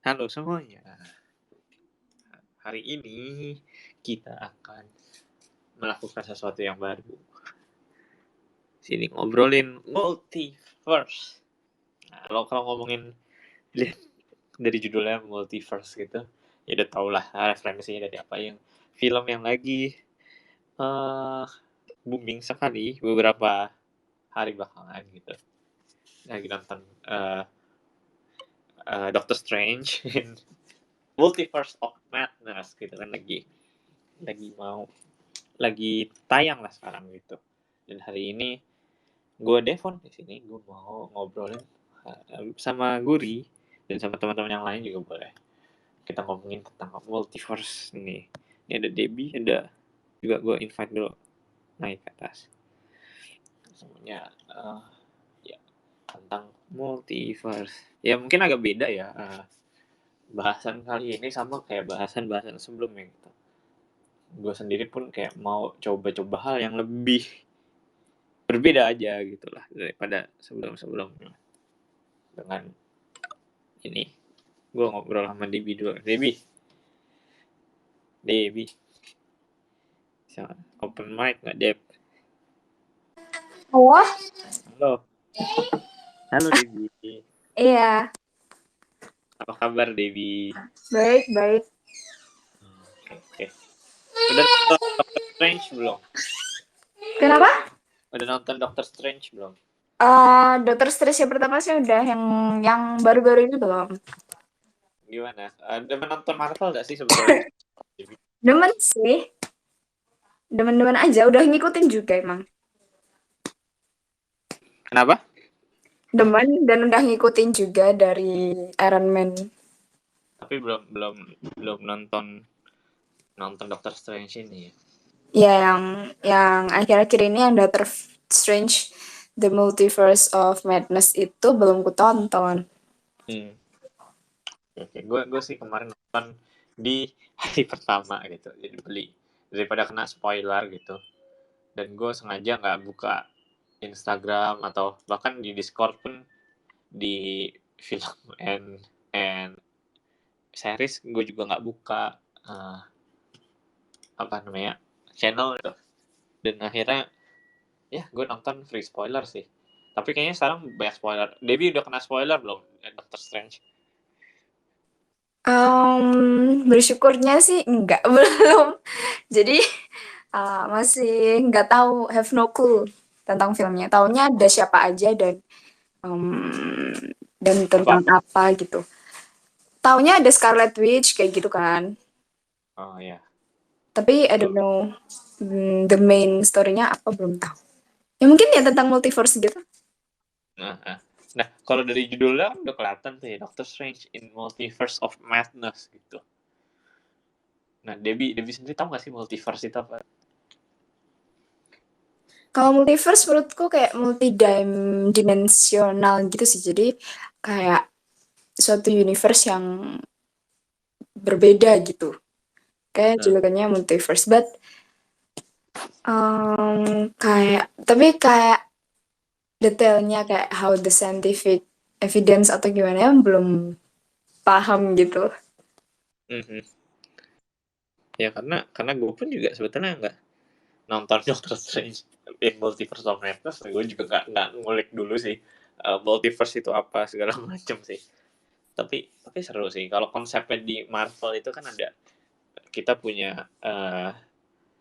Halo semuanya, hari ini kita akan melakukan sesuatu yang baru. Sini ngobrolin multiverse. Nah, kalau ngomongin lihat dari judulnya multiverse gitu, ya udah tau lah referensinya dari apa yang film yang lagi uh, booming sekali beberapa hari belakangan gitu. Lagi nonton Doctor Strange in Multiverse of Madness gitu kan lagi tayang lah sekarang gitu. Dan hari ini gue Devon di sini, gue mau ngobrolin sama Guri dan sama teman-teman yang lain juga boleh. Kita ngomongin tentang multiverse ini. Ini ada Debbie, ada juga gue invite dulu naik ke atas. Semuanya ya tentang multiverse. Ya mungkin agak beda ya bahasan kali ini sama kayak bahasan-bahasan sebelumnya gitu. Gue sendiri pun kayak mau coba-coba hal yang lebih berbeda aja gitulah daripada sebelum-sebelumnya. Dengan ini gue ngobrol sama Debbie dulu. Debbie bisa open mic nggak, Deb? Halo. Halo Debbie, Iya, apa kabar Debbie? baik. Oke. Udah nonton Doctor Strange belum? Kenapa? Udah nonton Doctor Strange belum? Dokter Stres yang pertama sih udah, yang baru-baru ini belum. Gimana? Udah menonton Marvel nggak sih sebetulnya? Demen sih, demen-demen aja. Udah ngikutin juga emang. Kenapa? Demen dan udah ngikutin juga dari Iron Man. Tapi belum belum belum nonton Doctor Strange ini ya. Ya, yang akhir-akhir ini yang Doctor Strange The Multiverse of Madness itu belum kutonton. Hmm. Oke. Gue sih kemarin nonton di hari pertama gitu. Jadi beli daripada kena spoiler gitu. Dan gue sengaja nggak buka Instagram atau bahkan di Discord pun di film and series gue juga nggak buka uh, apa namanya channel itu. Dan akhirnya ya gue nonton free spoiler sih. Tapi kayaknya sekarang banyak spoiler. Debbie udah kena spoiler belum Doctor Strange? Bersyukurnya sih enggak, belum. Jadi masih nggak tahu, have no clue tentang filmnya. Taunya ada siapa aja um, dan Apa? tentang apa gitu. Taunya ada Scarlet Witch kayak gitu kan. Oh ya. Tapi I don't know the main story-nya apa, belum tahu. Ya mungkin ya tentang multiverse gitu. Nah, kalau dari judulnya kan udah kelihatan tuh ya, Doctor Strange in Multiverse of Madness gitu. Nah, Debbie sendiri tahu nggak sih multiverse itu apa? Kalau multiverse menurutku kayak multidimensional gitu sih. Jadi kayak suatu universe yang berbeda gitu. Kayak Nah, julukannya multiverse, but kayak detailnya kayak how the scientific evidence atau gimana ya belum paham gitu. mm-hmm. Ya karena gue pun juga sebetulnya nggak nonton Doctor Strange in Multiverse of Madness, gue juga nggak ngulik dulu sih multiverse itu apa segala macam sih. Tapi seru sih kalau konsepnya di Marvel itu kan kita punya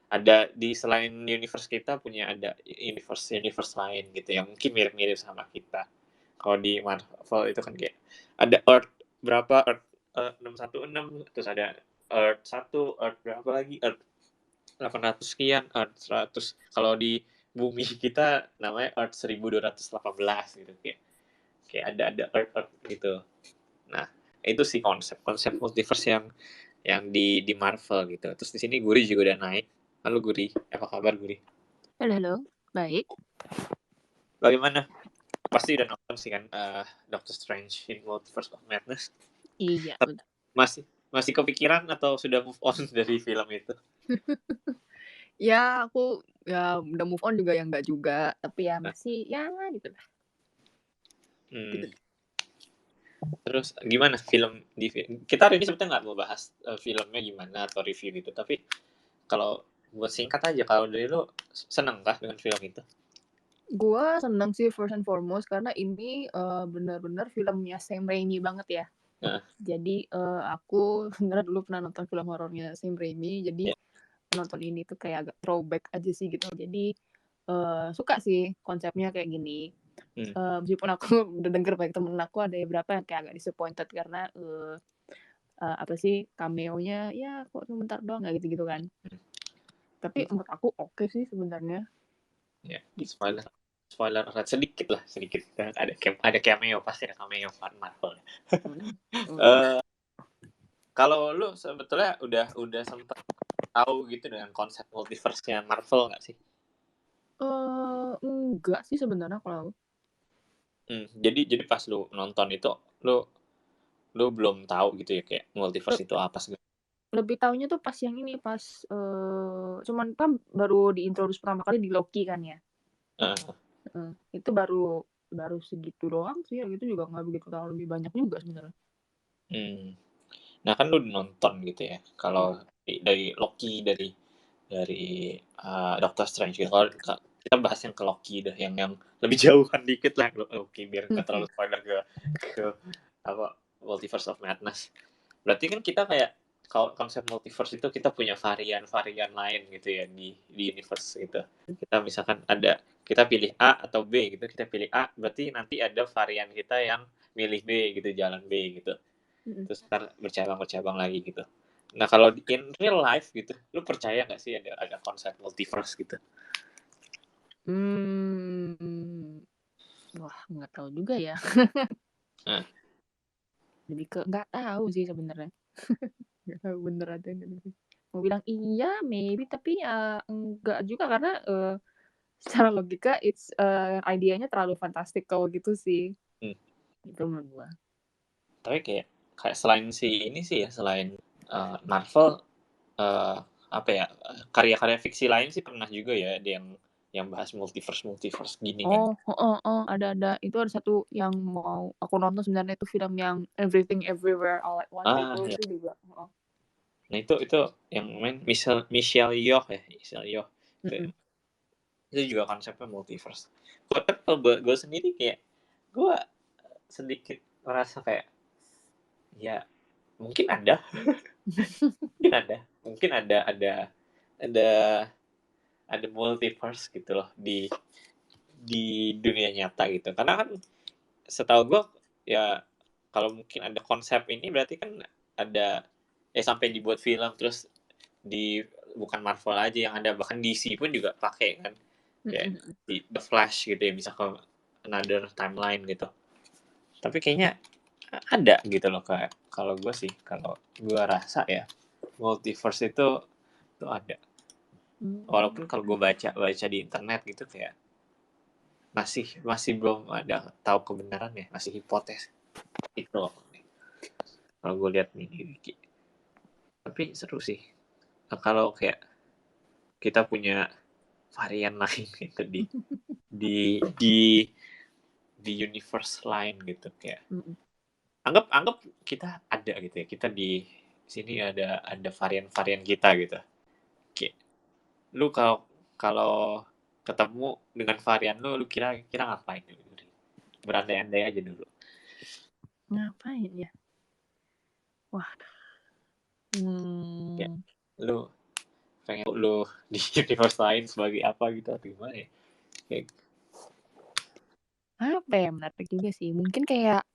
ada di selain universe kita punya ada universe lain gitu yang mungkin mirip-mirip sama kita. Kalau di Marvel itu kan kayak ada Earth berapa, Earth 616, terus ada Earth 1, Earth berapa lagi, Earth 800 sekian, Earth 100. Kalau di bumi kita namanya Earth 1218 gitu, kayak ada Earth gitu. Nah, itu sih konsep multiverse yang di Marvel gitu. Terus di sini Guri juga udah naik. Halo Guri, apa kabar Guri? Halo, baik. Bagaimana? Pasti udah nonton sih kan Doctor Strange in Multiverse of Madness. Iya, betul. Masih kepikiran atau sudah move on dari film itu? Ya, aku ya udah move on juga ya enggak juga, tapi ya masih ya gitu lah. Gitu. Terus gimana film kita hari ini sebetulnya nggak mau bahas filmnya gimana atau review gitu, tapi kalau buat singkat aja, kalau dari lu seneng kah dengan film itu? Gua seneng sih first and foremost karena ini benar-benar filmnya Sam Raimi banget ya. Heeh. Jadi aku sebenarnya dulu pernah nonton film horornya Sam Raimi, jadi Ya. nonton ini tuh kayak agak throwback aja sih gitu. Jadi suka sih konsepnya kayak gini. Meskipun aku udah denger banyak temen aku ada beberapa yang kayak agak disappointed karena apa sih cameo-nya ya kok sebentar doang nggak gitu-gitu kan. Tapi menurut aku oke sih sebenarnya. Ya, spoiler sedikit lah, sedikit. Ada cameo, pasti ada cameo Marvel. Kalau lu sebetulnya udah sempet tahu gitu dengan konsep multiverse-nya Marvel nggak sih? Enggak sih sebenarnya kalau Jadi pas lu nonton itu lu belum tahu gitu ya kayak multiverse itu apa segala. lebih taunya tuh pas yang ini pas cuman kan baru diintroduce pertama kali di Loki kan ya. Itu baru segitu doang sih, yang itu juga nggak begitu tahu lebih banyak juga sebenarnya. Nah kan lu nonton gitu ya. Kalau dari Loki dari Doctor Strange gitu. Kalau kita bahas yang ke Loki dah, yang lebih jauhan dikit lah Loki biar nggak terlalu spoiler ke apa Multiverse of Madness. Berarti kan kita kayak kalau konsep multiverse itu kita punya varian-varian lain gitu ya di universe itu. Kita misalkan kita pilih A atau B gitu, kita pilih A berarti nanti ada varian kita yang milih B gitu, jalan B gitu. Terus ntar bercabang lagi gitu. Nah kalau in real life gitu, lu percaya nggak sih ada konsep multiverse gitu? Wah nggak tahu juga ya. Nah, Lebih ke nggak tahu sih sebenarnya. Nggak tahu bener ada nggak sih. Mau bilang iya maybe tapi ya enggak juga karena secara logika idenya terlalu fantastik kalau gitu sih. Itu menurut gua. tapi kayak selain ini sih ya, selain Marvel, apa ya, karya-karya fiksi lain sih pernah juga ya ada yang bahas multiverse gini kan. Ada. Itu ada satu yang mau aku nonton sebenarnya itu film yang Everything Everywhere All at Once Ya. itu juga. Nah itu yang main Michelle Yeoh ya, Michelle Yeoh. Itu juga konsepnya multiverse. Kalau gue sendiri kayak gue sedikit merasa kayak ya mungkin ada mungkin ada ada multiverse gitu loh di dunia nyata gitu, karena kan setahu gue ya kalau mungkin ada konsep ini berarti kan ada sampai dibuat film, terus bukan Marvel aja yang ada, bahkan DC pun juga pakai kan, kayak di The Flash gitu ya, bisa ke another timeline gitu. Tapi kayaknya ada gitu loh, kayak kalau gue sih, kalau gue rasa ya multiverse itu ada, walaupun kalau gue baca di internet gitu kayak masih belum ada tahu kebenarannya, masih hipotesis itu loh kalau gue lihat nih di wiki. Tapi seru sih kalau kayak kita punya varian lain gitu di di universe lain gitu, kayak anggap kita ada gitu ya, kita di sini ada varian kita gitu. Kayak lu kalau kalau ketemu dengan varian lu kira ngapain dulu? Berandai-andai aja dulu. Ngapain ya? Wah. Ya, lu pengen lu di universe lain sebagai apa gitu atau gimana ya? Kayak Apa ya, menarik juga sih. Mungkin kayak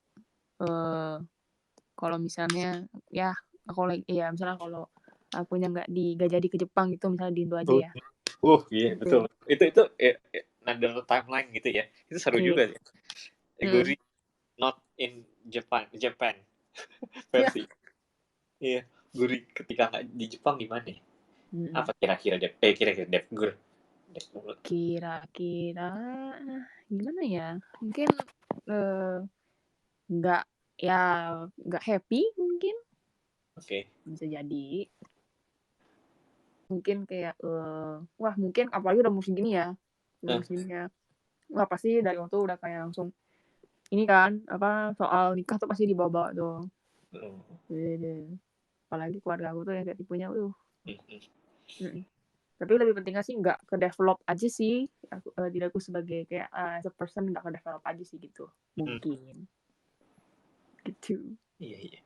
kalau misalnya ya misalnya kalau akunya nggak jadi ke Jepang gitu, misalnya di Indo aja ya. iya Gitu. betul. Itu another timeline gitu ya. Itu seru Iya. juga sih. Guri not in Japan versi. Iya, Guri ketika nggak di Jepang gimana ya? Apa kira-kira Dev Gur? Kira-kira gimana ya? Mungkin nggak ya nggak happy mungkin. Oke. Bisa jadi. Mungkin kayak wah mungkin apalagi udah musim gini ya. Wah pasti dari waktu udah kayak langsung ini kan apa soal nikah tuh pasti dibawa-bawa tuh. Apalagi keluarga aku tuh yang kayak tipenya tapi lebih pentingnya sih nggak ke develop aja sih diriku sebagai kayak as a person nggak ke develop aja sih gitu mungkin gitu. Iya.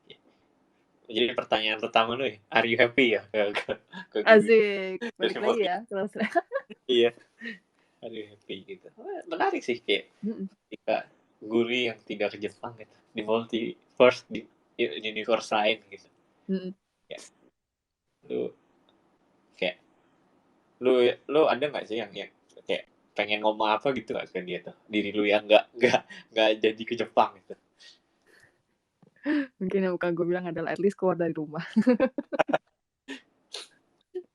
Jadi pertanyaan pertama lu, are you happy ya ke Asik balik dari lagi ya terus. Iya, are you happy gitu. Menarik sih kayak ketika Guri yang tidak ke Jepang gitu di multiverse di universe lain gitu. Ya, lu kayak lu ada nggak sih yang kayak pengen ngomong apa gitu nggak ke dia tuh, diri lu yang nggak jadi ke Jepang gitu. Mungkin yang bukan gue bilang adalah at least keluar dari rumah.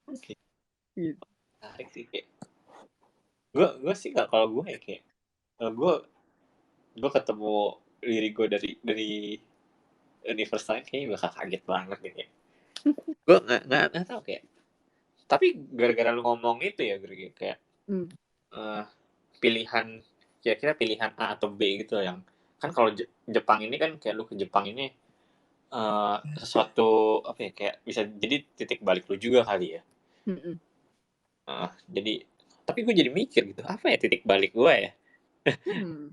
Oke. Gitu. Menarik sih kayak gue sih nggak, kalau gue ya kayak gue ketemu diri gue dari universe lain kayaknya bakal kaget banget gitu ya. Gue nggak tahu kayak, tapi gara-gara lu ngomong itu ya kayak pilihan, kira-kira pilihan A atau B gitu yang kan kalau Jepang ini kan kayak lu ke Jepang ini sesuatu apa ya, kayak bisa jadi titik balik lu juga kali ya. Jadi tapi gue jadi mikir gitu, apa ya titik balik gue ya?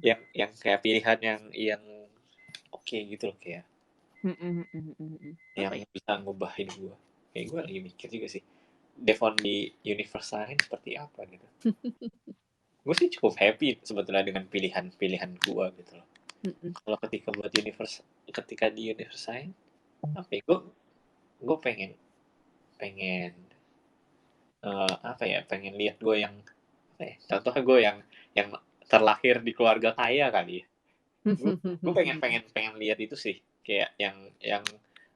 yang kayak pilihan yang oke gitu loh, kayak yang bisa ngubah hidup gue. Kayak gue lagi mikir juga sih, Devon di universe lain seperti apa gitu. Gue sih cukup happy sebetulnya dengan pilihan gue gitu loh. Kalau ketika di universe lain, apa ya, gue pengen apa ya, pengen lihat gue yang apa ya, contohnya gue yang terlahir di keluarga kaya kali ya. Gue pengen lihat itu sih, kayak yang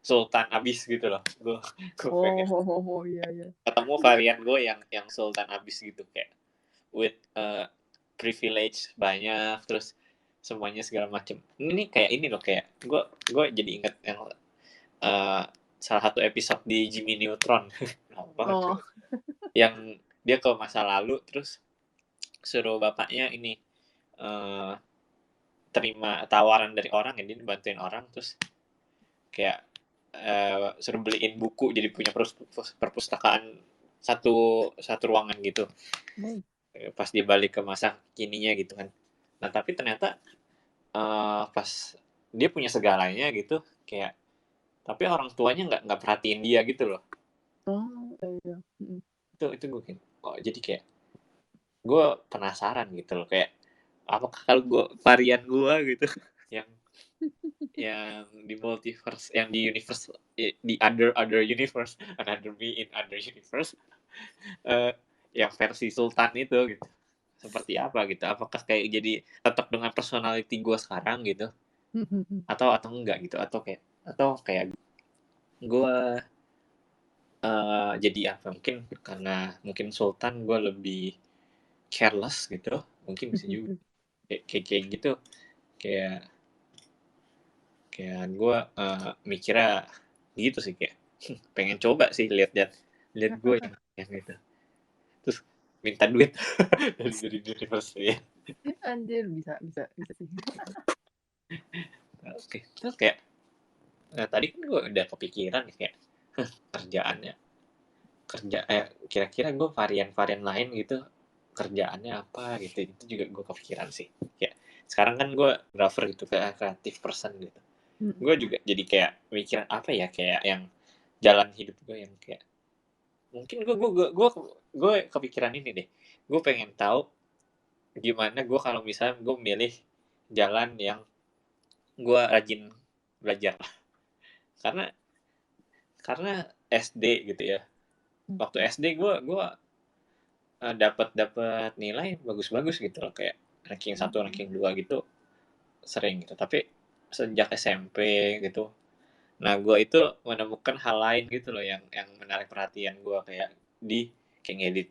Sultan abis gitu loh. Gue pengen iya. ketemu varian gue yang Sultan abis gitu, kayak with privilege banyak, terus semuanya segala macem. Ini kayak ini loh, kayak gue jadi inget yang salah satu episode di Jimmy Neutron. Yang dia ke masa lalu terus suruh bapaknya ini terima tawaran dari orang, yang dia bantuin orang, terus kayak suruh beliin buku, jadi punya perpustakaan satu ruangan gitu. Pas dia balik ke masa kininya gitu kan. Nah tapi ternyata pas dia punya segalanya gitu, kayak tapi orang tuanya nggak perhatiin dia gitu loh. Iya. Itu gue kayak, jadi kayak gue penasaran gitu loh, kayak apakah kalau gue varian gue gitu yang di multiverse, yang di universe, di other universe, another me in other universe, yang versi Sultan itu gitu, seperti apa gitu, apakah kayak jadi tetap dengan personality gue sekarang gitu, atau enggak gitu, atau kayak gue jadi apa, mungkin Sultan gue lebih careless gitu, mungkin bisa juga kayak gitu, kayak gue mikirnya gitu sih, kayak pengen coba sih lihat gue yang gitu, terus minta duit dari universe ya. Anjir bisa sih. Oke, terus kayak tadi kan gue udah kepikiran nih kayak kerjaannya kira-kira gue varian lain gitu, kerjaannya apa gitu, itu juga gue kepikiran sih. Kayak sekarang kan gue grafer gitu, kayak creative person gitu. Gue juga jadi kayak mikiran apa ya, kayak yang jalan hidup gue yang kayak mungkin gue kepikiran ini deh. Gue pengen tahu gimana gue kalau misalnya gue milih jalan yang gue rajin belajar, karena SD gitu ya, waktu SD gue dapat nilai bagus-bagus gitu loh, kayak ranking 1 ranking 2 gitu sering gitu. Tapi sejak SMP gitu, nah gue itu menemukan hal lain gitu loh yang menarik perhatian gue, kayak ngedit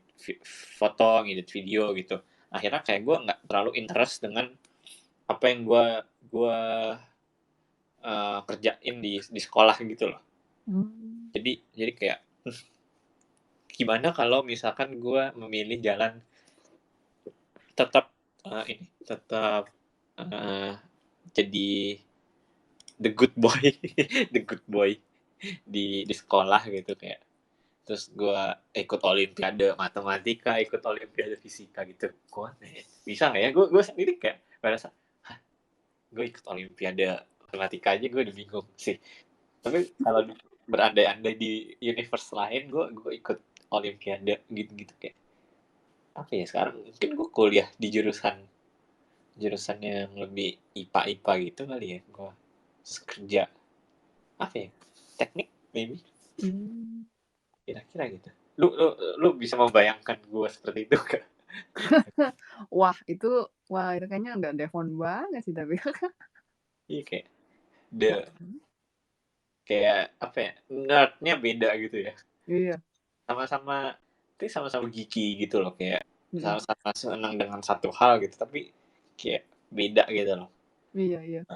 foto, ngedit video gitu. Akhirnya kayak gue nggak terlalu interest dengan apa yang gue kerjain di sekolah gitu loh. Jadi kayak gimana kalau misalkan gue memilih jalan tetap jadi the good boy the good boy di sekolah gitu kayak. Terus gue ikut olimpiade matematika, ikut olimpiade fisika gitu. Gue bisa nggak ya? Gue sendiri kayak merasa, gue ikut olimpiade matematika aja gue udah bingung sih. Tapi kalau berandai-andai di universe lain, gue ikut olimpiade gitu-gitu kayak apa ya, sekarang mungkin gue kuliah di jurusan yang lebih IPA gitu kali ya, gue kerja apa ya, teknik maybe, kira-kira gitu. Lu bisa membayangkan gue seperti itu gak? Wah itu kayaknya nggak Devon banget sih tapi. Iya kayak apa ya, nerdnya beda gitu ya. Iya. Sama-sama geeky gitu loh, kayak Mm-mm. sama-sama senang dengan satu hal gitu, tapi kayak beda gitu loh. Iya.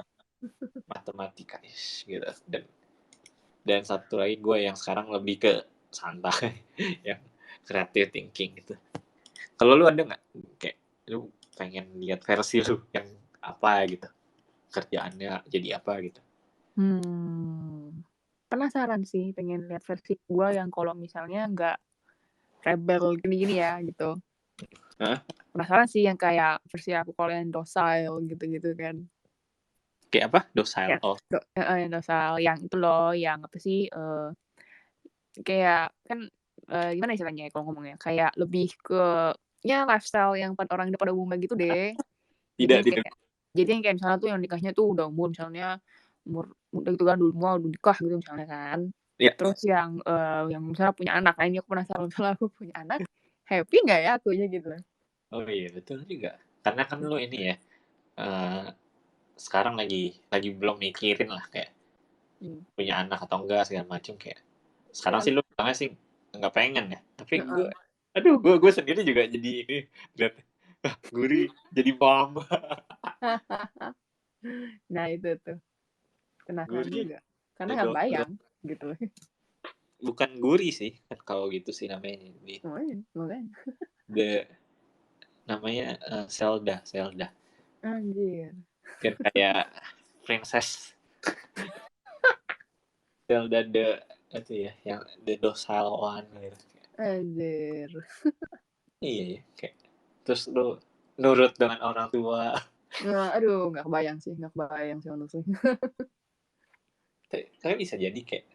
Matematika gitu. Dan satu lagi gue yang sekarang lebih ke santai yang creative thinking gitu. Kalau lu ada nggak kayak lu pengen lihat versi lu yang apa gitu, kerjaannya jadi apa gitu? Penasaran sih, pengen lihat versi gue yang kalau misalnya nggak rebel gini-gini ya gitu. Hah? Penasaran sih yang kayak versi aku kalau yang docile gitu-gitu kan. Kayak apa? Docile? Ya, yang docile yang itu loh, yang apa sih? Kayak kan gimana istilahnya ya kalau ngomongnya? Kayak lebih ke ya lifestyle yang orang pada umumnya gitu deh. Jadi Tidak, yang tidak. kayak misalnya tuh yang nikahnya tuh udah umur misalnya umur udah gitu kan, dulu mau udah nikah gitu misalnya kan. Ya. Terus yang misalnya punya anak, nah ini aku penasaran misalnya aku punya anak, happy nggak ya akunya gitu loh. Oh iya betul juga. Karena kan lu ini ya, sekarang lagi belum mikirin lah kayak punya anak atau enggak segala macam kayak. Sekarang Iya. sih lu bilangnya sih nggak pengen ya. Tapi Heeh. gue sendiri juga jadi ini lihat Guri jadi mom. Nah itu tuh penasaran Guri juga karena the nggak daughter, bayang gitu loh. bukan Guri sih kan kalau gitu sih namanya di Makanya. the namanya Zelda Anjir. kan kayak princess Zelda the itu ya yang the docile one gitu. Anjir. Iya ya kayak terus lu nurut dengan orang tua. Nah, aduh nggak kebayang sih honestly. Tapi bisa jadi kayak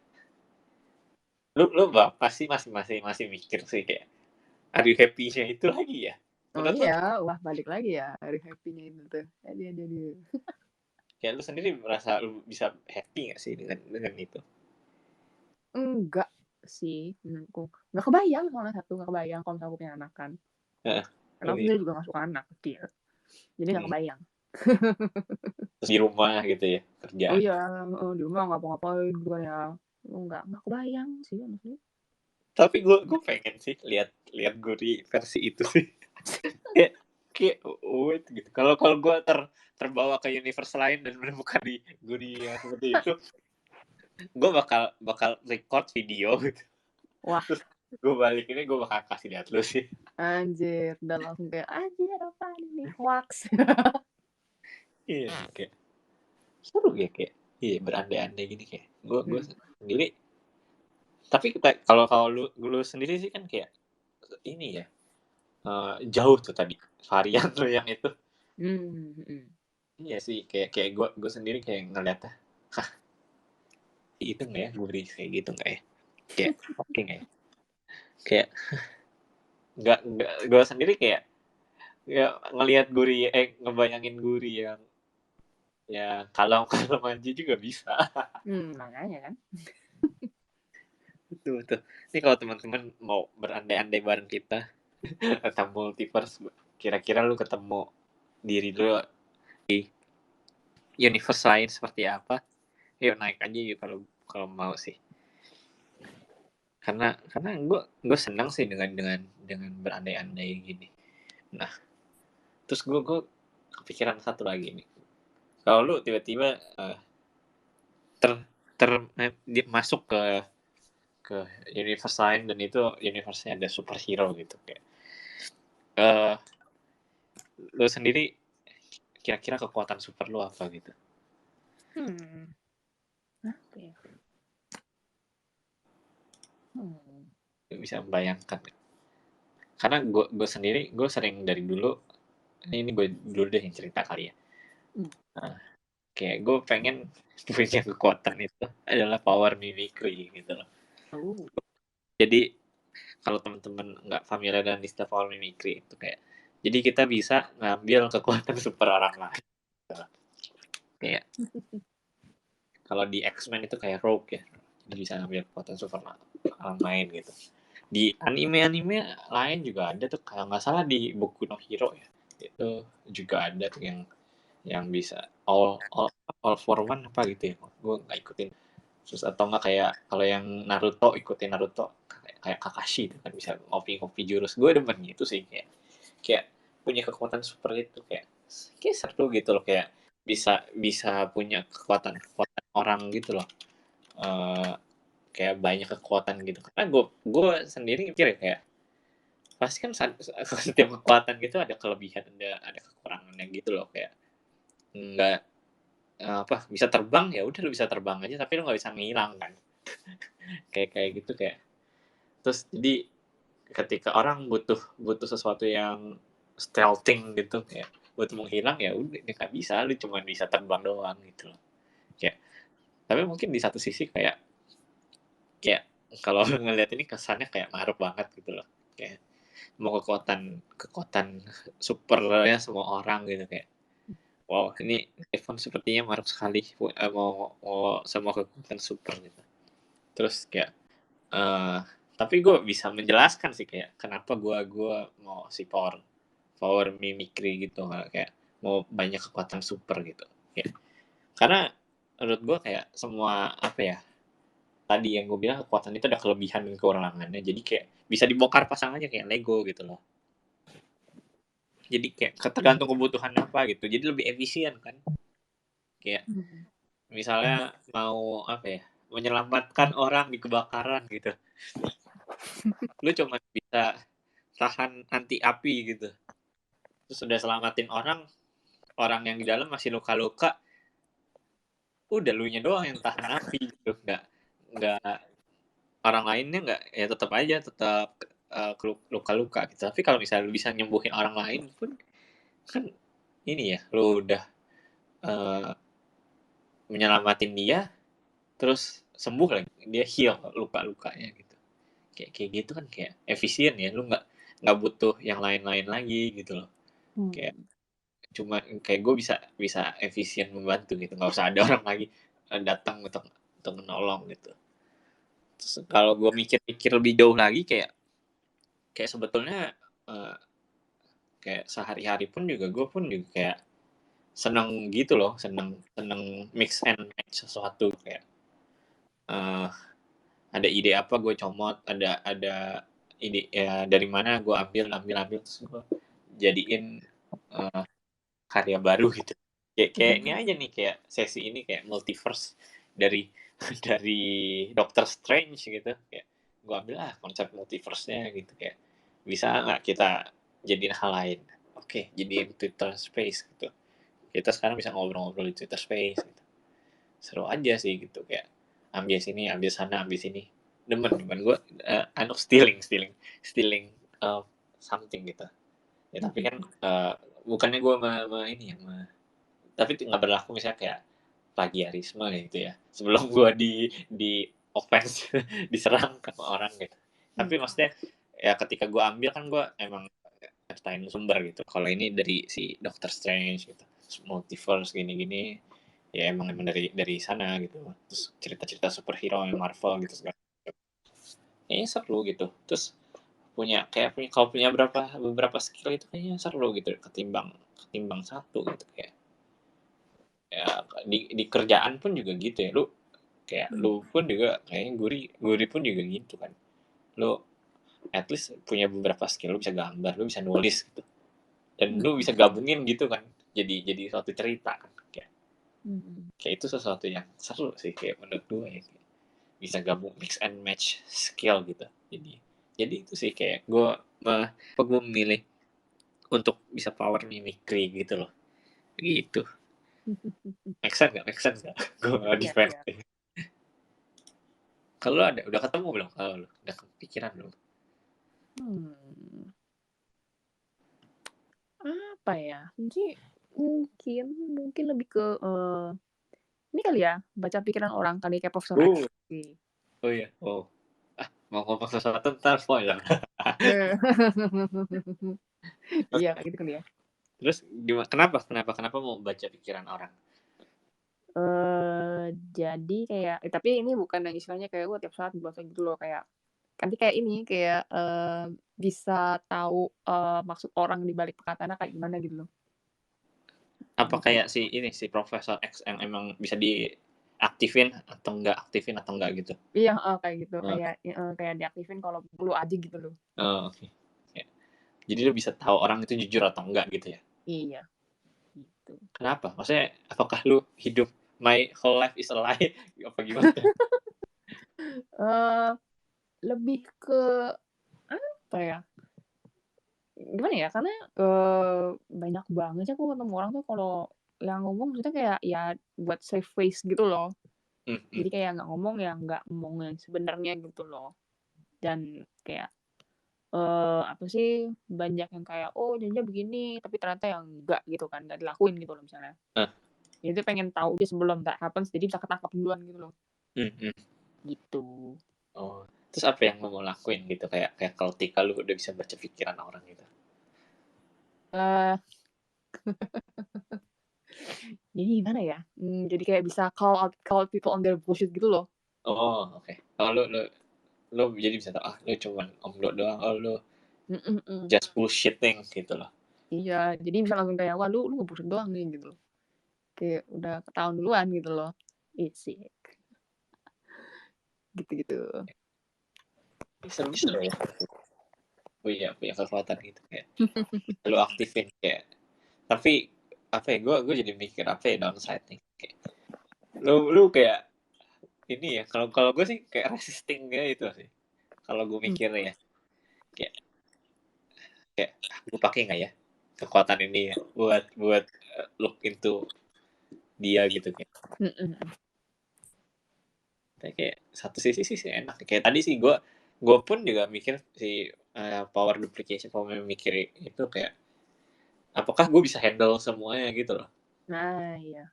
lu bapak sih masih mikir sih kayak are you happy-nya itu lagi ya. Oh Menurut lu iya, wah balik lagi ya hari happy-nya itu tuh. Aduh. kayak lu sendiri merasa lu bisa happy nggak sih dengan itu? Enggak sih menurutku. Nggak kebayang soalnya satu, nggak kebayang kalau misalnya aku punya anak kan. Heeh. Karena Oh aku iya. sendiri juga nggak suka anak kecil. Jadi nggak kebayang. Terus di rumah gitu ya Oh kerjaan. iya, di rumah ngapa-ngapain gitu kan ya. Nggak kebayang sih honestly. Tapi gue pengen sih lihat Guri versi itu sih. kayak kayak wait gitu. Kalau gue terbawa ke universe lain dan menemukan di Guri yang seperti itu, gue bakal record video gitu. Wah, Terus gue balik ini gue bakal kasih lihat lu sih. anjir. Dan langsung kayak, anjir apa ini? Hoax. Iya kayak seru ya kayak iya berandai-andai gini kayak gue sendiri. Tapi kalau lu sendiri sih kan kayak ini ya jauh tuh tadi varian lo yang itu. Iya sih kayak gue sendiri kayak ngeliatnya, hah itu nggak ya Guri kayak gitu nggak ya, kayak oke nggak ya, kayak nggak gue sendiri kayak ya ngelihat Guri ngebayangin Guri yang ya kalau aja juga bisa. Makanya kan. Betul. Ini kalau teman-teman mau berandai-andai bareng kita tentang multiverse, kira-kira lu ketemu diri lu di universe lain seperti apa? Yuk naik aja yuk kalau mau sih. Karena gue senang sih dengan berandai-andai gini. Nah, terus gue kepikiran satu lagi nih. Kalau lu tiba-tiba masuk ke universe lain dan itu universe-nya ada superhero gitu kayak lu sendiri kira-kira kekuatan super lu apa gitu? Apa ya? Bisa membayangkan. Karena gue sendiri, gue sering dari dulu, ini gue dulu deh yang cerita kali ya. Nah, kayak gue pengen punya kekuatan itu adalah power mimicry gitu loh. Jadi kalau teman-teman nggak familiar dengan istilah power mimicry itu kayak, jadi kita bisa ngambil kekuatan super orang lain. Kayak kalau di X-Men itu kayak Rogue ya, jadi bisa ngambil kekuatan super orang lain gitu. Di anime-anime lain juga ada tuh, kalau nggak salah di Boku no Hero ya, itu juga ada tuh yang bisa all for one apa gitu ya, gue nggak ikutin. Terus atau nggak kayak kalau yang Naruto, ikutin Naruto kayak Kakashi itu kan bisa ngopi jurus. Gue demen gitu sih, kayak punya kekuatan super itu kayak seru gitu loh, kayak bisa bisa punya kekuatan orang gitu loh. Eh, kayak banyak kekuatan gitu, karena gue sendiri mikir ya, kayak pasti kan setiap kekuatan gitu ada kelebihan, ada kekurangannya gitu loh, kayak nggak apa, bisa terbang ya udah lu bisa terbang aja, tapi lu nggak bisa ngilang kan. Kayak gitu, kayak terus jadi ketika orang butuh butuh sesuatu yang stealthing gitu, kayak butuh menghilang, ya udah nggak bisa, lu cuma bisa terbang doang gitu loh. Kayak tapi mungkin di satu sisi kayak kalau ngelihat ini kesannya kayak maruk banget gitu loh, kayak mau kekuatan kekuatan supernya semua orang gitu, kayak wow, ini iPhone sepertinya maruk sekali, mau semua kekuatan super gitu. Terus kayak tapi gue bisa menjelaskan sih kayak kenapa gue mau si power power mimicry gitu, kayak mau banyak kekuatan super gitu, kayak karena menurut gue kayak semua apa ya, tadi yang gue bilang kekuatan itu ada kelebihan dan kekurangannya, jadi kayak bisa dibongkar pasang aja kayak Lego gitu loh. Jadi kayak tergantung kebutuhan apa gitu, jadi lebih efisien kan. Kayak misalnya mau apa ya, menyelamatkan orang di kebakaran gitu, lu cuma bisa tahan anti api gitu, terus udah selamatin orang, orang yang di dalam masih luka-luka, udah lu nya doang yang tahan api gitu, nggak orang lainnya nggak, ya tetap aja tetap luka-luka gitu. Tapi kalau misalnya lu bisa nyembuhin orang lain pun kan, ini ya lu udah uh, menyelamatin dia, terus sembuh lagi, dia heal luka-lukanya gitu. Kayak gitu kan, kayak efisien ya, lu nggak butuh yang lain-lain lagi gitu loh. Kayak cuma kayak gue bisa bisa efisien membantu gitu, nggak usah ada orang lagi datang untuk menolong gitu. Terus kalau gue mikir-mikir lebih jauh lagi, kayak sebetulnya uh, kayak sehari-hari pun juga gue pun juga kayak seneng gitu loh, seneng seneng mix and match sesuatu, kayak uh, ada ide apa gue comot, ada ide ya dari mana gue ambil terus gue jadiin uh, karya baru gitu. Kayak ini aja nih, kayak sesi ini kayak multiverse dari dari Doctor Strange gitu, kayak gue ambil konsep multiverse-nya gitu, kayak bisa nggak kita jadiin hal lain. Oke, jadiin Twitter Space gitu, kita sekarang bisa ngobrol-ngobrol di Twitter Space gitu. Seru aja sih gitu, kayak ambil sini ambil sana ambil sini, demen gue anu stealing something gitu ya. Tapi kan bukannya gue ini ya, tapi nggak berlaku misalnya kayak plagiarisme gitu ya, sebelum gue di offense diserang sama orang gitu. Tapi maksudnya ya ketika gue ambil kan gue emang ceritain sumber gitu, kalau ini dari si Doctor Strange gitu, multiverse gini-gini, ya emang dari sana gitu. Terus cerita-cerita superhero yang Marvel gitu segala, ini seru gitu. Terus kalau punya beberapa skill itu kayaknya seru gitu, ketimbang ketimbang satu gitu. Kayak ya di kerjaan pun juga gitu ya, lu kayak lu pun juga kayaknya guri pun juga gitu kan, lu at least punya beberapa skill, lu bisa gambar, lu bisa nulis gitu, dan lu bisa gabungin gitu kan, jadi suatu cerita kan, kayak itu sesuatu yang seru sih kayak menurut gue ya, bisa gabung mix and match skill gitu. Jadi itu sih kayak gue memilih untuk bisa power mimicry gitu loh, Gitu. Make sense nggak? Gue Iya, defend. iya. Kalau lu udah ketemu belum? Kalau lu udah kepikiran belum? Apa ya? Jadi mungkin lebih ke ini kali ya, baca pikiran orang kali kayak Profesor X. Oh iya. Oh. Mau ngomong sesuatu ntar spoiler. Iya, kayak gitu kali ya. Terus gimana? Kenapa mau baca pikiran orang? Jadi kayak tapi ini bukan yang istilahnya kayak gue tiap saat baca gitu loh, kayak nanti kayak ini kayak bisa tahu maksud orang di balik perkataannya kayak gimana gitu loh. Apa Gitu. kayak si Profesor X yang emang bisa diaktifin atau enggak gitu? Iya, kayak gitu. Kayak diaktifin kalau perlu aja gitu loh. Oh, oke. Ya. Jadi lu bisa tahu orang itu jujur atau enggak gitu ya? Iya, gitu. Kenapa? Maksudnya apakah lu hidup my whole life is a lie? Apa gimana? Lebih ke apa ya? Gimana ya? Karena banyak banget sih aku ketemu orang tuh kalau yang ngomong maksudnya kayak ya buat save face gitu loh. Jadi kayak nggak ngomong yang sebenarnya gitu loh. Dan kayak apa sih, banyak yang kayak, "Oh janjinya begini," tapi ternyata yang enggak gitu kan, nggak dilakuin gitu loh misalnya. Jadi pengen tahu dia sebelum that happens, jadi bisa ketangkap duluan gitu loh. Gitu. Oh, terus apa yang mau lakuin gitu? Kayak ketika lu udah bisa baca pikiran orang gitu. Jadi gimana ya? Jadi kayak bisa call out people on their bullshit gitu loh. Oh, oke. Oh, lu jadi bisa tahu, lu cuman omdo doang, lu just bullshitting gitu loh. Iya, jadi bisa langsung kayak, "Wah lu nge-bullshit doang nih," gitu loh. Kayak udah ketahuan duluan gitu loh. Asik. Gitu-gitu. Seru ya. Punya kekuatan gitu kayak. Lu aktifin kayak. Tapi apa ya? Gue jadi mikir apa ya downside nih. Kayak, lu kayak ini ya. Kalau gue sih kayak resisting kayak itu sih. Kalau gue mikirnya ya. Kayak gue pakai nggak ya kekuatan ini ya buat look into dia gitu kayak. Kayak satu sisi sih enak kayak tadi sih gue pun juga mikir si power duplication mikir itu kayak apakah gue bisa handle semuanya gitu loh. Nah, iya.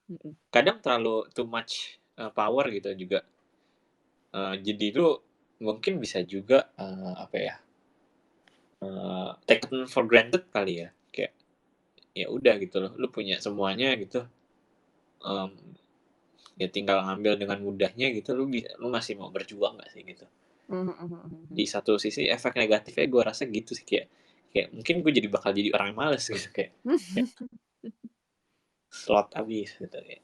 Kadang terlalu too much power gitu juga. Jadi lu mungkin bisa juga apa ya taken for granted kali ya kayak ya udah gitu loh lu punya semuanya gitu. Ya tinggal ngambil dengan mudahnya gitu lu masih mau berjuang nggak sih gitu. Di satu sisi efek negatifnya gue rasa gitu sih kayak mungkin gue bakal jadi orang yang males gitu kayak slot abis gitu kayak.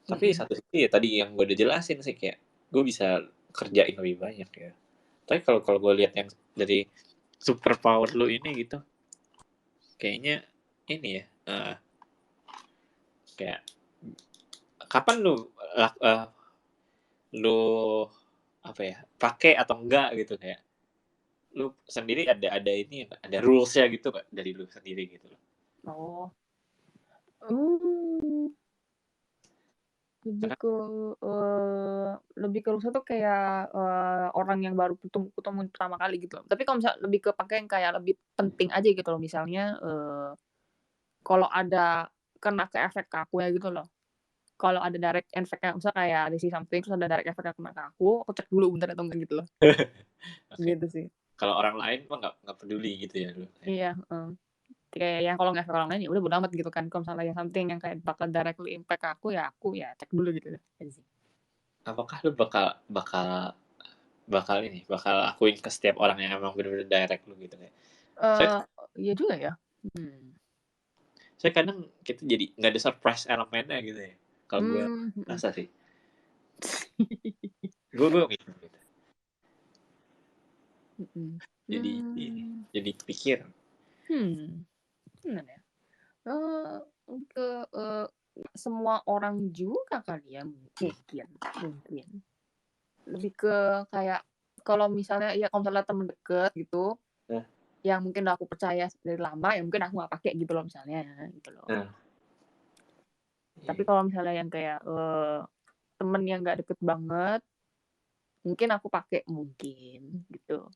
Tapi satu sisi ya tadi yang gue udah jelasin sih kayak gue bisa kerjain lebih banyak ya. Tapi kalau gue lihat yang dari super power lu ini gitu kayaknya ini ya kayak kapan lu apa ya pakai atau enggak gitu kayak lu sendiri ada ini ada rulesnya gitu nggak dari lu sendiri gitu loh. Oh. Lebih ke rusa tuh kayak orang yang baru ketemu pertama kali gitu. Tapi kalau misalnya lebih ke pakai yang kayak lebih penting aja gitu loh. Misalnya kalau ada kena ke efek ke aku ya gitu loh. Kalau ada direct efeknya, misalnya kayak ada see something terus ada direct efeknya kena ke aku cek dulu bentar atau enggak gitu loh. Okay. Gitu sih. Kalau orang lain mah nggak peduli gitu ya lu. Iya. Kayak yang kalau ngefek orang lain ya udah bodo amat gitu kan. Kalau misalnya yang something yang kayak bakal directly impact ke aku ya cek dulu gitu. Apakah lu bakal akuin ke setiap orang yang emang bener-bener direct lu gitu kayak. Iya juga ya. Saya kadang kita jadi nggak ada surprise elemennya gitu ya. Kalau gue rasa sih. gue gitu. Jadi pikir. Gimana ya? Ke semua orang juga kali ya mungkin. Lebih ke kayak kalau misalnya temen deket gitu, yang mungkin udah aku percaya dari lama, ya mungkin aku nggak pakai gitu loh misalnya gitu loh. Tapi kalau misalnya yang kayak temen yang nggak deket banget, mungkin aku pakai mungkin gitu.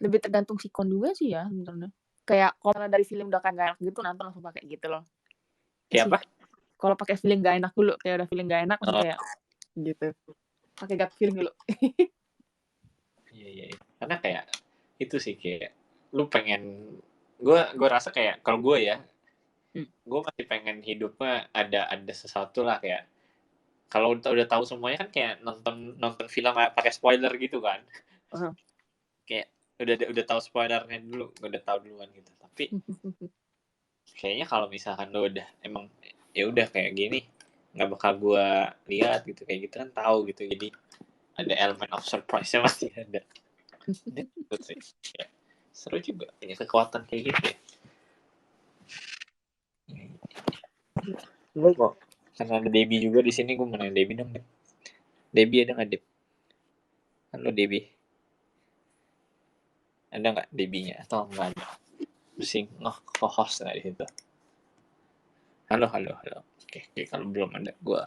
Lebih tergantung sikon juga sih ya sebenarnya. Kayak kalau misalnya dari feeling udah kayak gak enak gitu, nonton langsung pakai gitu loh. Ya Kayak sih. apa? Kalau pakai feeling gak enak dulu, kayak udah feeling gak enak langsung Oh, kayak gitu. Pakai gut feeling dulu. iya. Karena kayak itu sih kayak lu pengen gue rasa kayak kalau gue ya, gue masih pengen hidupnya ada sesuatu lah kayak kalau udah tahu semuanya kan kayak nonton film pakai spoiler gitu kan. Uh-huh. Kayak udah tahu spoilernya dulu, udah tahu duluan gitu. Tapi kayaknya kalau misalkan lo udah emang ya udah kayak gini nggak bakal gue lihat gitu kayak gitu kan tahu gitu jadi ada elemen of surprise-nya masih ada. Itu sih ya, seru juga punya kekuatan kayak gitu ya. Lo kok karena ada Debbie juga di sini gue mau nanya Debbie dong. Debbie ada nggak Deb? Halo Debbie, ada nggak Debbie-nya atau nggak ada? Mesti co-host nggak di situ? Halo. Oke, kalau belum ada gue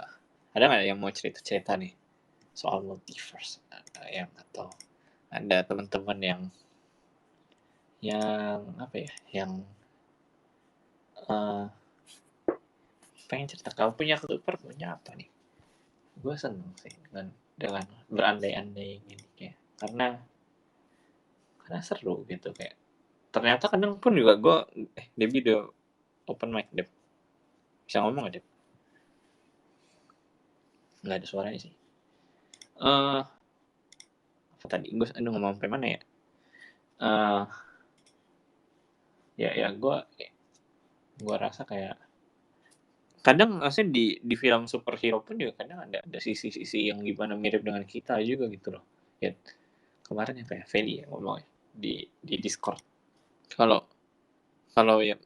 ada nggak yang mau cerita nih soal multiverse yang atau ada teman-teman yang apa ya yang uh, pengen cerita kalau punya super punya apa nih? Gue seneng sih dengan berandai-andai gini kayak karena seru gitu kayak ternyata kadang pun juga gue Debbie udah open mic Deb bisa ngomong gak Deb? Nggak ada suaranya sih. Apa tadi gue ngomong sampai mana ya? Ya gue rasa kayak kadang maksudnya di film superhero pun juga kadang ada sisi-sisi yang gimana mirip dengan kita juga gitu loh. Ya kemarin yang kayak Feli ya ngomong di Discord. Kalau ya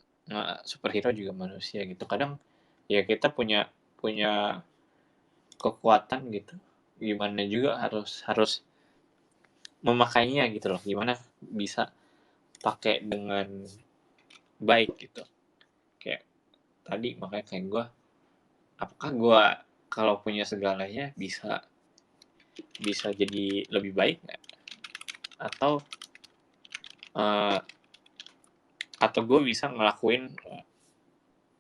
superhero juga manusia gitu. Kadang ya kita punya kekuatan gitu. Gimana juga harus memakainya gitu loh. Gimana bisa pakai dengan baik gitu. Kayak tadi makanya kayak gue apakah gue kalau punya segalanya bisa jadi lebih baik nggak uh, atau gue bisa ngelakuin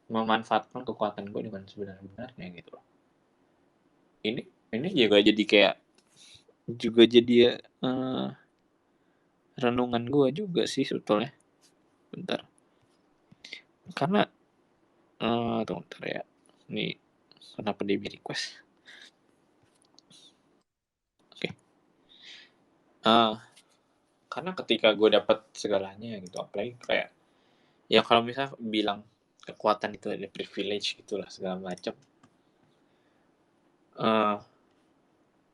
memanfaatkan kekuatan gue dengan sebenar-benarnya gitu loh. Ini juga jadi renungan gue juga sih sebetulnya. Bentar karena tunggu bentar ya, ini kenapa dia request. Oke. Karena ketika gue dapat segalanya gitu apalagi kayak ya kalau misalnya bilang kekuatan itu ada privilege gitulah segala macam,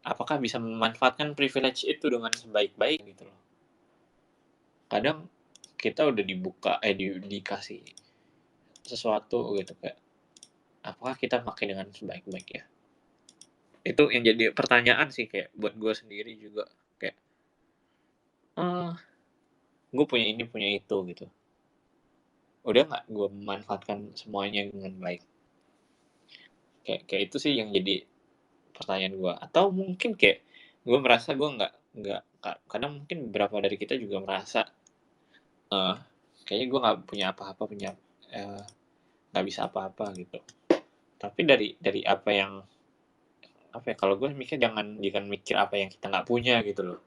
apakah bisa memanfaatkan privilege itu dengan sebaik-baik gitu loh. Kadang kita udah dikasih sesuatu gitu kayak apakah kita pakai dengan sebaik-baik ya, itu yang jadi pertanyaan sih kayak buat gue sendiri juga kayak gue punya ini punya itu gitu, udah nggak gue memanfaatkan semuanya dengan baik, kayak itu sih yang jadi pertanyaan gue. Atau mungkin kayak gue merasa gue nggak kadang mungkin beberapa dari kita juga merasa kayaknya gue nggak punya apa-apa, nggak bisa apa-apa gitu. Tapi dari apa yang kalau gue mikir jangan mikir apa yang kita nggak punya gitu loh,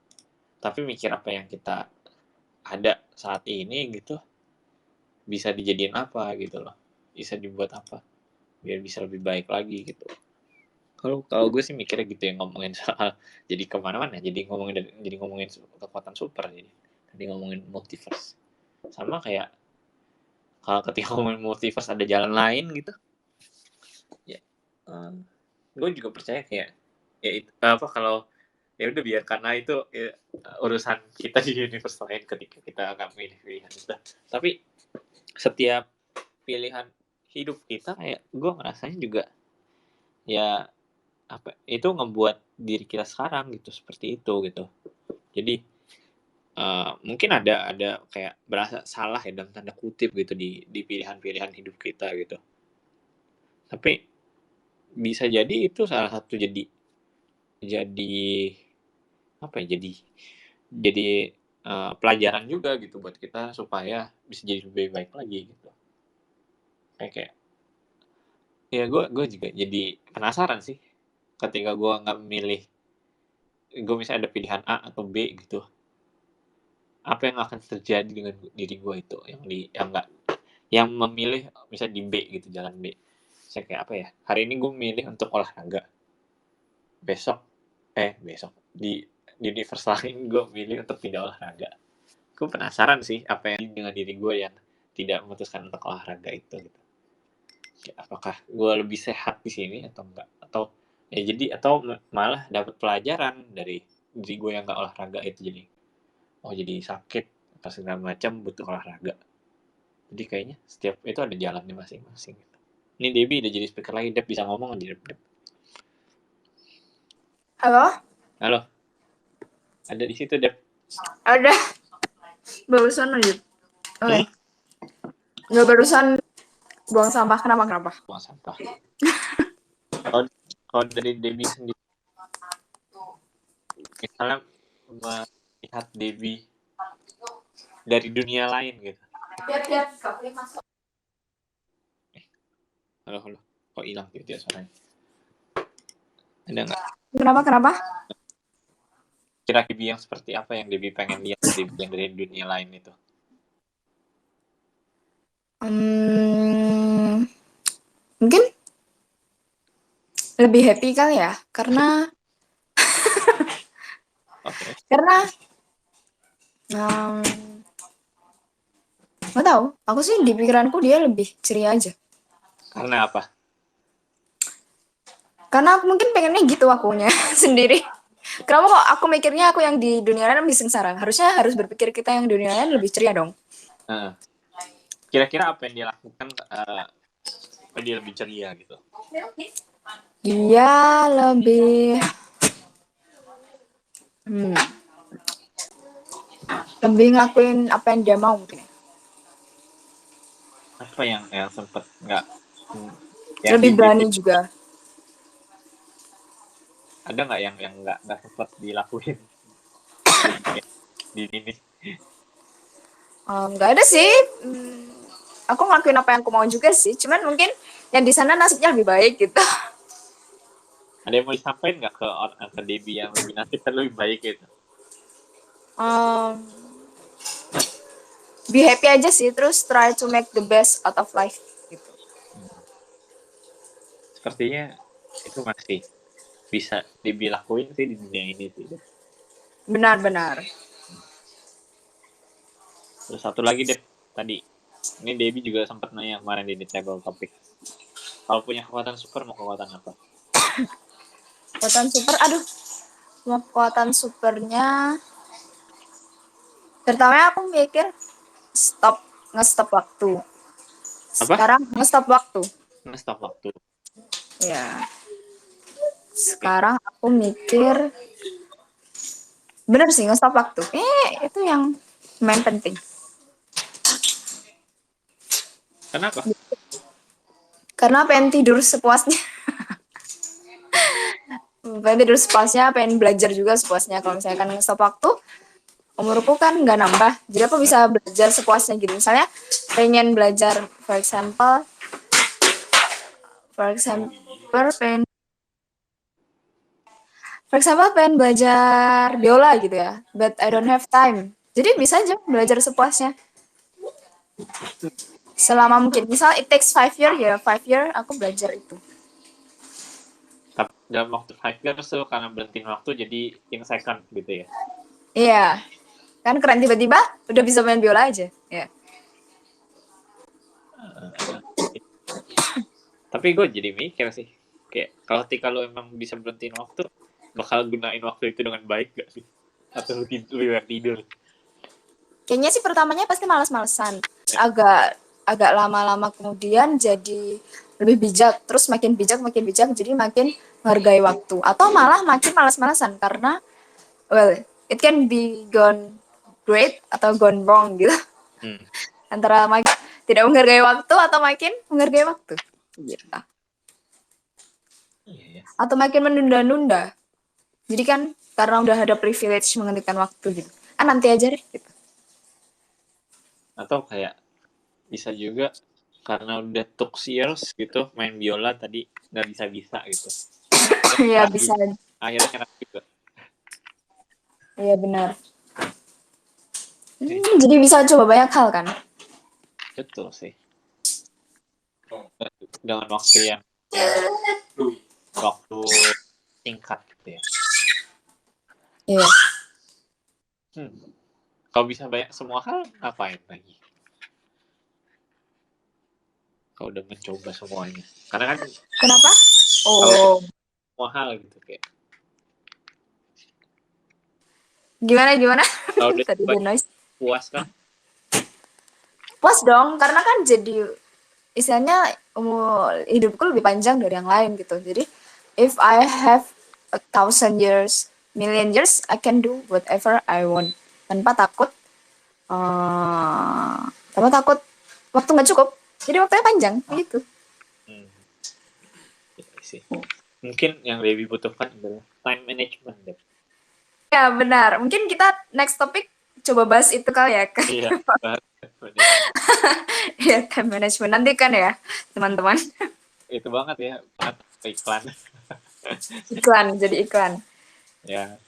tapi mikir apa yang kita ada saat ini gitu bisa dijadiin apa gitu loh, bisa dibuat apa biar bisa lebih baik lagi gitu. Kalau gue sih mikirnya gitu ya, ngomongin soal jadi kemana-mana, jadi ngomongin kekuatan super, jadi ngomongin multiverse sama kayak kalau ketika ngomongin multiverse ada jalan lain gitu ya, gue juga percaya kayak ya kalau ya udah biar karena itu ya, urusan kita di universe lain ketika kita akan pilih pilihan itu. Tapi setiap pilihan hidup kita kayak gue ngerasanya juga ya itu ngebuat diri kita sekarang gitu seperti itu gitu. Jadi mungkin ada kayak berasa salah ya dalam tanda kutip gitu di pilihan-pilihan hidup kita gitu. Tapi bisa jadi itu salah satu jadi apa ya, jadi pelajaran juga gitu buat kita supaya bisa jadi lebih baik lagi gitu. Kayak ya gue juga jadi penasaran sih ketika gue nggak memilih, gue misalnya ada pilihan A atau B gitu, apa yang akan terjadi dengan diri gue itu yang memilih misalnya di B gitu, jalan B. Saya kayak apa ya, hari ini gue memilih untuk olahraga, besok di universe lain gue milih untuk tidak olahraga. Gue penasaran sih apa yang dengan diri gue yang tidak memutuskan untuk olahraga itu gitu. Apakah gue lebih sehat di sini atau enggak, atau ya jadi atau malah dapat pelajaran dari diri gue yang nggak olahraga itu, jadi sakit apa segala macam, butuh olahraga. Jadi kayaknya setiap itu ada jalannya masing-masing gitu. Ini Debbie udah jadi speaker lagi, Deb bisa ngomong aja, Deb. Halo, ada di situ, Deb. Ada. Barusan aja. Oke. Nggak barusan buang sampah. Kenapa? Buang sampah. Kalau dari Debbie sendiri, misalnya melihat Debbie dari dunia lain gitu. Halo, kok hilang gitu ya suaranya? Ada nggak? Kenapa? Kira Debbie yang seperti apa yang Debbie pengen lihat yang dari dunia lain itu? Mungkin lebih happy kali ya, karena Okay. nggak tahu, aku sih di pikiranku dia lebih ceria aja. Karena apa? Karena aku mungkin pengennya gitu akunya sendiri. Kenapa kok aku mikirnya aku yang di dunia lain lebih sengsara? Harus berpikir kita yang di dunia lain lebih ceria dong. Kira-kira apa yang dia lakukan supaya dia lebih ceria gitu? Dia lebih ngelakuin apa yang dia mau mungkin. Apa yang sempet nggak? Lebih berani juga. Ada nggak yang nggak sempet dilakuin di ini? Nggak ada sih. Aku ngelakuin apa yang aku mau juga sih. Cuman mungkin yang di sana nasibnya lebih baik gitu. Ada yang mau disampaikan nggak ke Debbie yang lebih nasibnya lebih baik gitu? Be happy aja sih. Terus try to make the best out of life gitu. Sepertinya itu masih bisa Debbie lakuin sih di dunia ini sih. Benar. Terus satu lagi Deb, tadi ini Debbie juga sempat nanya kemarin di table topik. Kalau punya kekuatan super mau kekuatan apa? Kekuatan super, kekuatan supernya pertama aku mikir nge-stop waktu. Apa? Sekarang nge-stop waktu. Nge-stop waktu. Ya. Sekarang aku mikir bener sih nge-stop waktu. Itu yang main penting. Kenapa? Karena pengen tidur sepuasnya. Pengen belajar juga sepuasnya. Kalau misalkan nge-stop waktu, umurku kan nggak nambah. Jadi aku bisa belajar sepuasnya gitu. Misalnya pengen belajar, for example pengen belajar biola gitu ya. But I don't have time. Jadi bisa aja belajar sepuasnya. Selama mungkin. Misal it takes 5 years ya, 5 years aku belajar itu. Tapi dalam waktu 5 years tuh karena berhentiin waktu jadi in second gitu ya? Iya. Kan keren, tiba-tiba udah bisa main biola aja. Ya. Tapi gue jadi mikir sih, kayak ketika lo emang bisa berhentiin waktu, bakal gunain waktu itu dengan baik gak sih? Atau lebih tidur? Kayaknya sih pertamanya pasti malas-malesan. Agak lama-lama kemudian jadi lebih bijak. Terus makin bijak, jadi makin menghargai waktu. Atau malah makin malas-malesan karena it can be gone great atau gone wrong gitu. Antara makin tidak menghargai waktu atau makin menghargai waktu. Gitu. atau makin menunda-nunda. Jadi kan karena udah ada privilege menghentikan waktu gitu. Nanti aja deh gitu. Atau kayak bisa juga karena udah took years gitu main biola tadi nggak bisa gitu. Iya bisa. Akhirnya nyerah juga. Iya benar. Jadi bisa coba banyak hal kan? Betul sih. Dengan waktu yang waktu singkat gitu ya. Iya. Kalau bisa banyak semua hal, ngapain lagi? Kalau udah mencoba semuanya. Karena kan Kenapa? kalau semua hal gitu kayak. Gimana? Kalau udah Tadi ada noise. puas kan? Puas dong, karena kan jadi istilahnya hidupku lebih panjang dari yang lain gitu. Jadi if I have 1,000 years, million years, I can do whatever I want tanpa takut waktu nggak cukup. Jadi waktunya panjang gitu. Ya, sih. Mungkin yang lebih butuhkan adalah time management deh. Ya benar. Mungkin kita next topic coba bahas itu kali ya. Iya. Ya time management nanti kan ya teman-teman. Itu banget ya, iklan. Jadi iklan. Ya.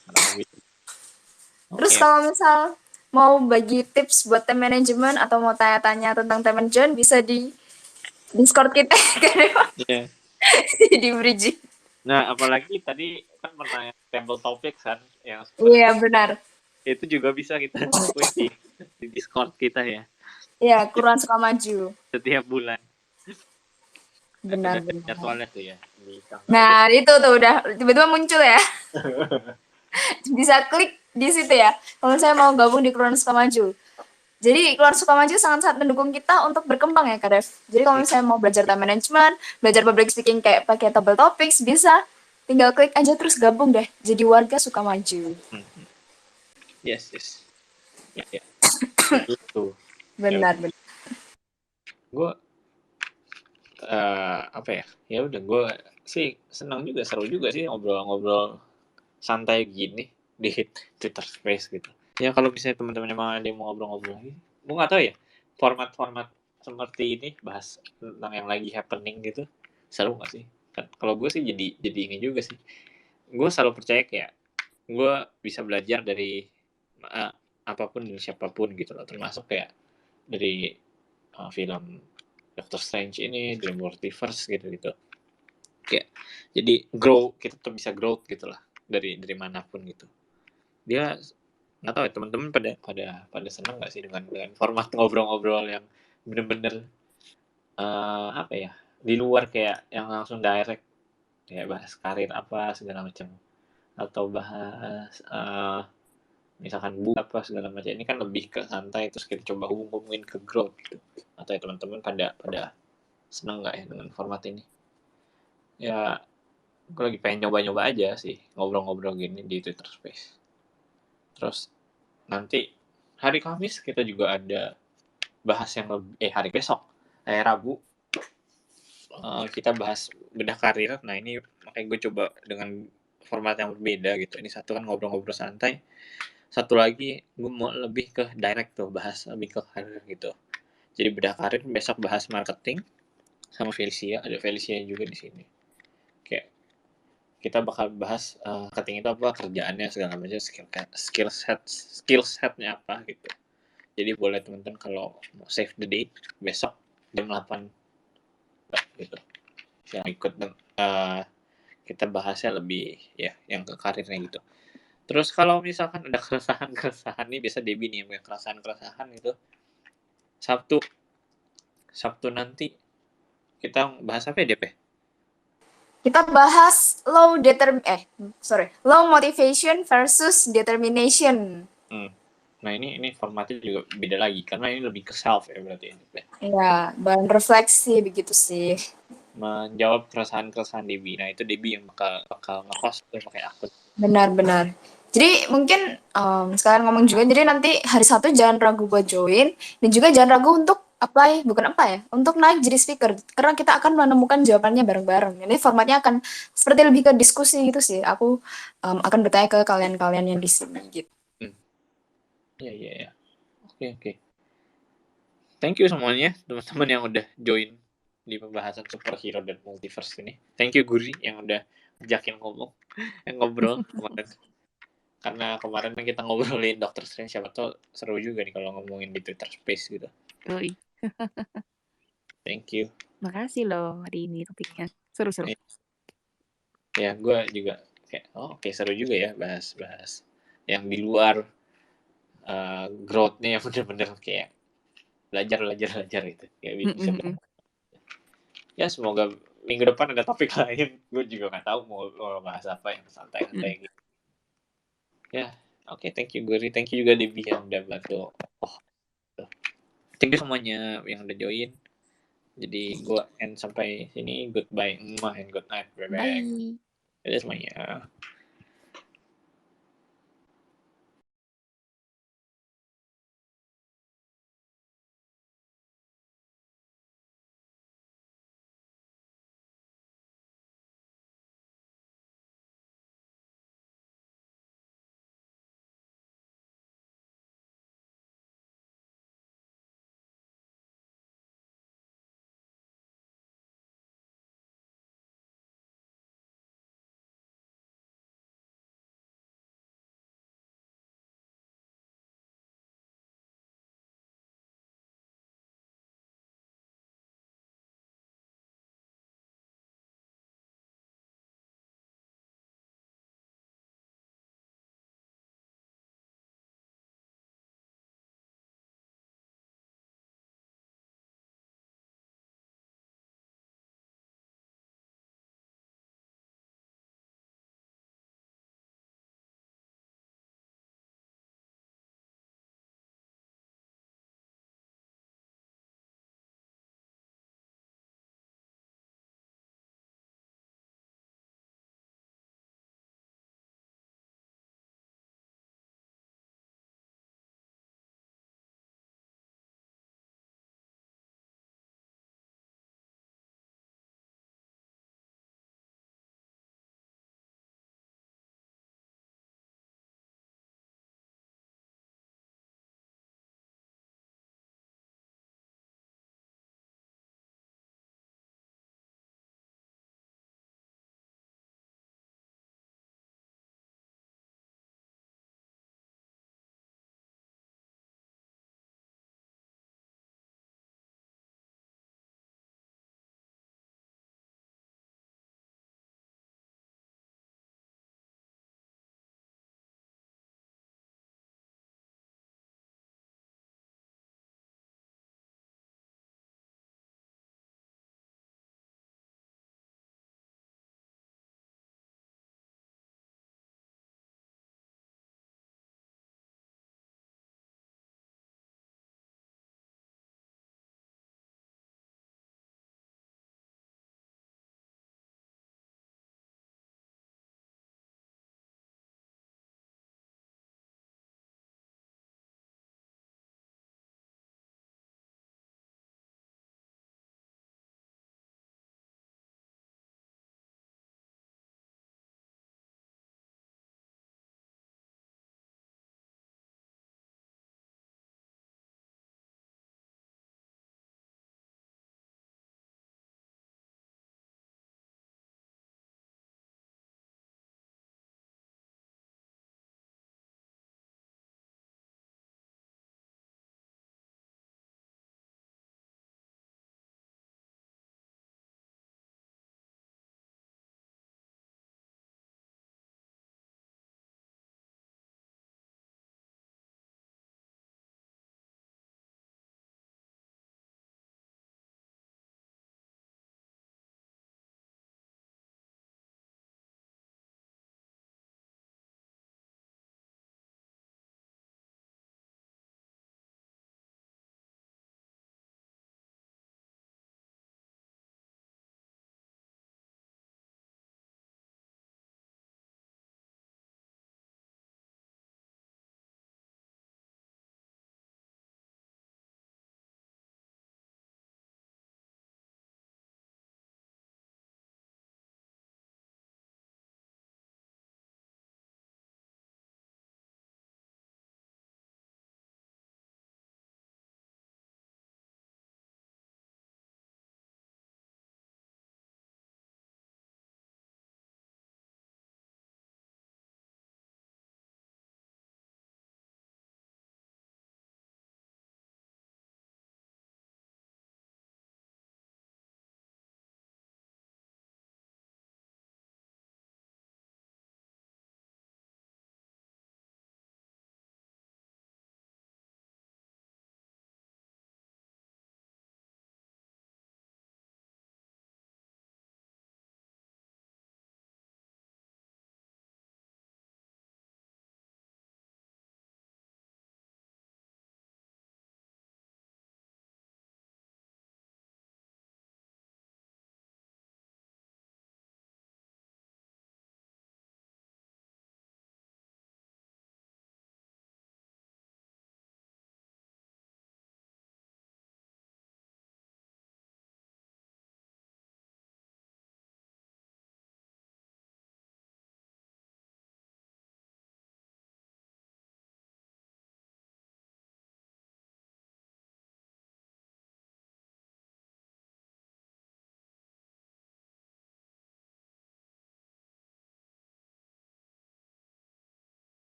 Terus kalau misal mau bagi tips buat time management atau mau tanya-tanya tentang time management bisa di Discord kita kan ya. Yeah. Di bridging. Nah, apalagi tadi kan pertanyaan table topic kan yang iya benar. Itu juga bisa kita lakuin di Discord kita ya. Iya, Quran suka maju. Setiap bulan. Benar. Jadwalnya tuh ya. Nah, itu tuh udah tiba-tiba muncul ya. Bisa klik di situ ya. Kalau saya mau gabung di Quran suka maju. Jadi Keluar Sukamaju sangat-sangat mendukung kita untuk berkembang ya Kak Dev. Jadi kalau misalnya mau belajar time management, belajar public speaking kayak pakai table topics, bisa tinggal klik aja terus gabung deh. Jadi warga Sukamaju. Yes. Ya. Itu. Benar. Gue apa ya? Ya udah gue sih senang juga, seru juga sih ngobrol-ngobrol santai gini di Twitter Space gitu. Ya kalau misalnya teman-teman emang ada yang mau ngobrol-ngobrol lagi, gue nggak tahu ya format-format seperti ini bahas tentang yang lagi happening gitu seru nggak sih? Kan kalau gue sih jadi ini juga sih. Gue selalu percaya kayak gue bisa belajar dari apapun dan siapapun gitu loh, termasuk kayak dari film Doctor Strange ini, dari Multiverse gitu. Kayak jadi kita tuh bisa growth gitu lah dari manapun gitu. Dia nggak tahu ya teman-teman pada senang nggak sih dengan format ngobrol-ngobrol yang bener-bener apa ya di luar kayak yang langsung direct kayak bahas karir apa segala macam atau bahas misalkan buku apa segala macam. Ini kan lebih ke santai terus kita coba hubungin ke growth gitu. Atau ya teman-teman pada senang nggak ya dengan format ini? Ya gue lagi pengen nyoba-nyoba aja sih ngobrol-ngobrol gini di Twitter Space. Terus nanti hari Kamis kita juga ada bahas yang hari besok Rabu kita bahas bedah karir. Nah ini makanya gue coba dengan format yang berbeda gitu. Ini satu kan ngobrol-ngobrol santai, satu lagi gue mau lebih ke direct tuh, bahas lebih ke karir gitu. Jadi bedah karir besok bahas marketing sama Felicia, ada Felicia juga di sini. Kayak kita bakal bahas marketing itu apa, kerjaannya segala macam, skill setnya apa gitu. Jadi boleh teman-teman kalau mau save the date besok jam 8 gitu. Yang ikut kita bahasnya lebih ya yang ke karirnya gitu. Terus kalau misalkan ada keresahan nih, biasa Debbie nih yang keresahan gitu. Sabtu nanti kita bahas apa ya, Dep? Kita bahas low motivation versus determination. Nah ini formatnya juga beda lagi karena ini lebih ke self ya berarti. Iya, bahan refleksi begitu sih. Menjawab keresahan Debbie. Nah itu Debbie yang bakal nge-host pakai akun. Benar. Jadi mungkin sekarang ngomong juga, jadi nanti hari Sabtu jangan ragu buat join dan juga jangan ragu untuk untuk naik jadi speaker karena kita akan menemukan jawabannya bareng-bareng. Ini formatnya akan seperti lebih ke diskusi gitu sih. Aku akan bertanya ke kalian-kalian yang di sini gitu. Iya. Oke. Thank you semuanya teman-teman yang udah join di pembahasan superhero dan multiverse ini. Thank you Guri yang udah ajakin ngobrol kemarin. Karena kemarin kan kita ngobrolin Doctor Strange, siapa tau seru juga nih kalau ngomongin di Twitter Space gitu. Yoi. Thank you. Makasih loh hari ini topiknya. Seru-seru. Ya, gue juga kayak oke, seru juga ya bahas yang di luar growth-nya yang bener-bener kayak belajar gitu. Kayak bisa ya semoga minggu depan ada topik lain. Gue juga nggak tahu mau bahas apa yang santai-santai gitu. Ya, oke, thank you Guri, thank you juga Debbie yang udah bantu. Thank you semuanya yang udah join. Jadi gue end sampai sini. Goodbye and good night. Bye. Bye. Dadah semuanya.